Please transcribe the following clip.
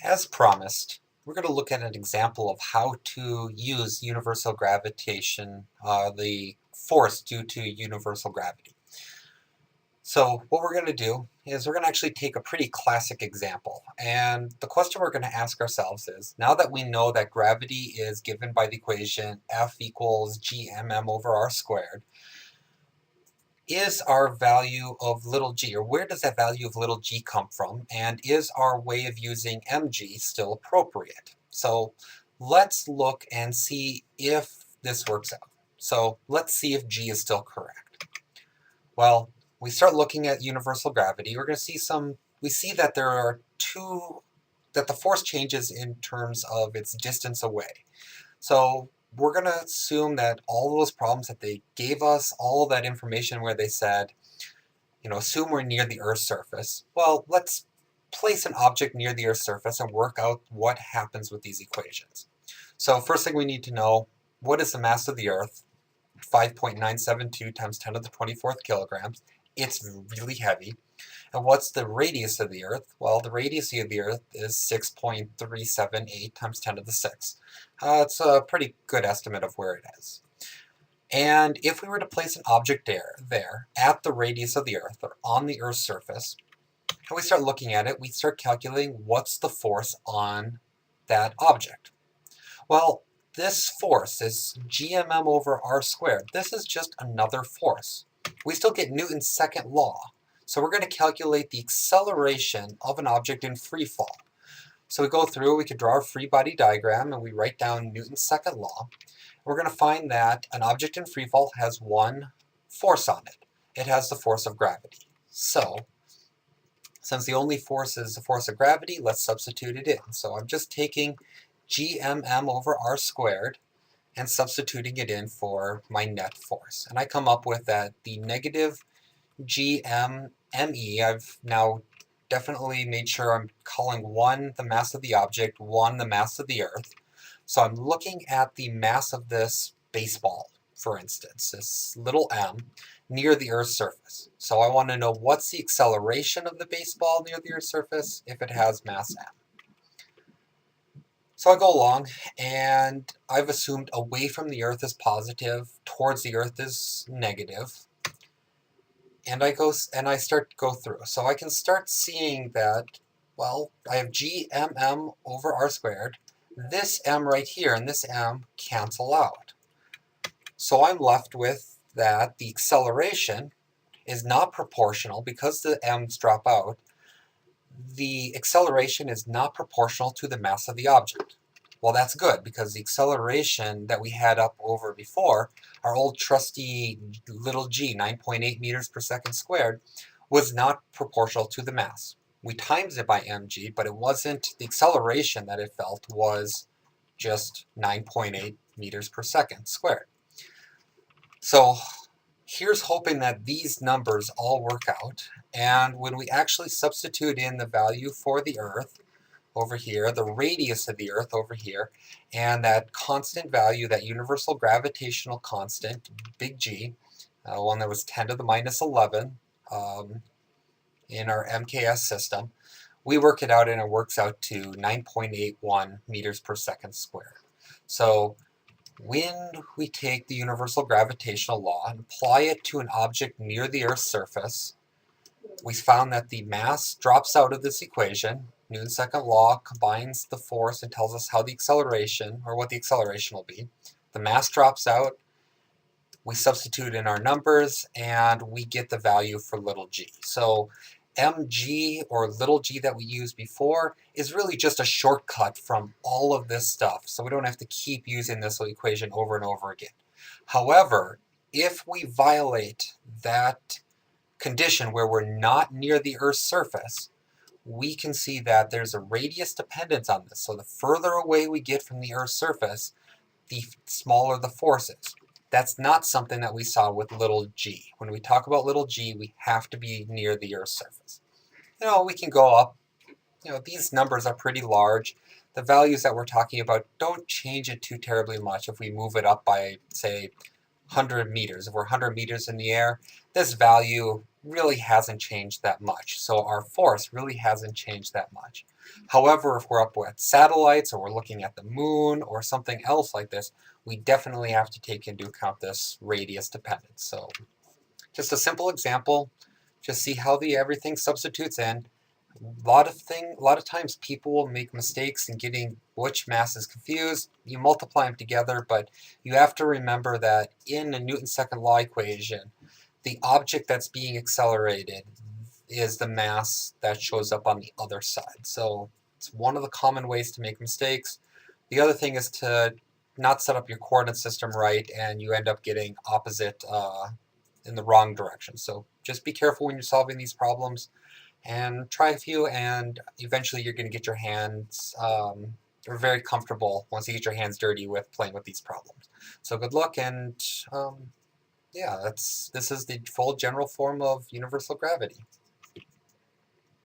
As promised, we're going to look at an example of how to use universal gravitation, the force due to universal gravity. So what we're going to do is we're going to actually take a pretty classic example. And the question we're going to ask ourselves is, now that we know that gravity is given by the equation F equals gmm over r squared, is our value of little g, or where does that value of little g come from, and is our way of using mg still appropriate? So let's look and see if this works out. So let's see if g is still correct. Well, we start looking at universal gravity. We're going to see we see that there are that the force changes in terms of its distance away. So we're going to assume that all those problems that they gave us, all of that information where they said, assume we're near the Earth's surface. Well, let's place an object near the Earth's surface and work out what happens with these equations. So first thing we need to know, what is the mass of the Earth? 5.972 times 10 to the 24th kilograms. It's really heavy. And what's the radius of the Earth? Well, the radius of the Earth is 6.378 times 10 to the 6th. It's a pretty good estimate of where it is. And if we were to place an object there at the radius of the Earth, or on the Earth's surface, and we start looking at it, we start calculating what's the force on that object. Well, this force is gmm over r squared. This is just another force. We still get Newton's second law. So we're going to calculate the acceleration of an object in free fall. So we go through, we could draw a free body diagram, and we write down Newton's second law. We're going to find that an object in free fall has one force on it. It has the force of gravity. So, since the only force is the force of gravity, let's substitute it in. So I'm just taking gmm over r squared and substituting it in for my net force. And I come up with that the negative gmme, I've now definitely made sure I'm calling 1 the mass of the object, 1 the mass of the Earth. So I'm looking at the mass of this baseball, for instance, this little m, near the Earth's surface. So I want to know what's the acceleration of the baseball near the Earth's surface if it has mass m. So I go along, and I've assumed away from the Earth is positive, towards the Earth is negative. And I go through. So I can start seeing that, well, I have gmm over r squared. This m right here and this m cancel out. So I'm left with that the acceleration is not proportional, because the m's drop out. The acceleration is not proportional to the mass of the object. Well, that's good, because the acceleration that we had up over before, our old trusty little g, 9.8 meters per second squared, was not proportional to the mass. We times it by mg, but it wasn't, the acceleration that it felt was just 9.8 meters per second squared. So here's hoping that these numbers all work out, and when we actually substitute in the value for the Earth over here, the radius of the Earth over here, and that constant value, that universal gravitational constant, big G, one that was 10 to the minus 11 in our MKS system, we work it out and it works out to 9.81 meters per second squared. So when we take the universal gravitational law and apply it to an object near the Earth's surface, we found that the mass drops out of this equation. Newton's second law combines the force and tells us how the acceleration, or what the acceleration will be. The mass drops out, we substitute in our numbers, and we get the value for little g. So mg, or little g that we used before, is really just a shortcut from all of this stuff, so we don't have to keep using this equation over and over again. However, if we violate that condition where we're not near the Earth's surface, we can see that there's a radius dependence on this. So the further away we get from the Earth's surface, the smaller the force is. That's not something that we saw with little g. When we talk about little g, we have to be near the Earth's surface. We can go up. These numbers are pretty large. The values that we're talking about don't change it too terribly much if we move it up by, say, 100 meters. If we're 100 meters in the air, this value really hasn't changed that much. So our force really hasn't changed that much. However, if we're up with satellites or we're looking at the moon or something else like this, we definitely have to take into account this radius dependence. So just a simple example, just see how everything substitutes in. A lot of times people will make mistakes in getting which masses confused. You multiply them together, but you have to remember that in a Newton's second law equation, the object that's being accelerated is the mass that shows up on the other side. So it's one of the common ways to make mistakes. The other thing is to not set up your coordinate system right, and you end up getting opposite in the wrong direction. So just be careful when you're solving these problems, and try a few, and eventually you're going to get your hands are very comfortable once you get your hands dirty with playing with these problems. So good luck, and yeah, this is the full general form of universal gravity.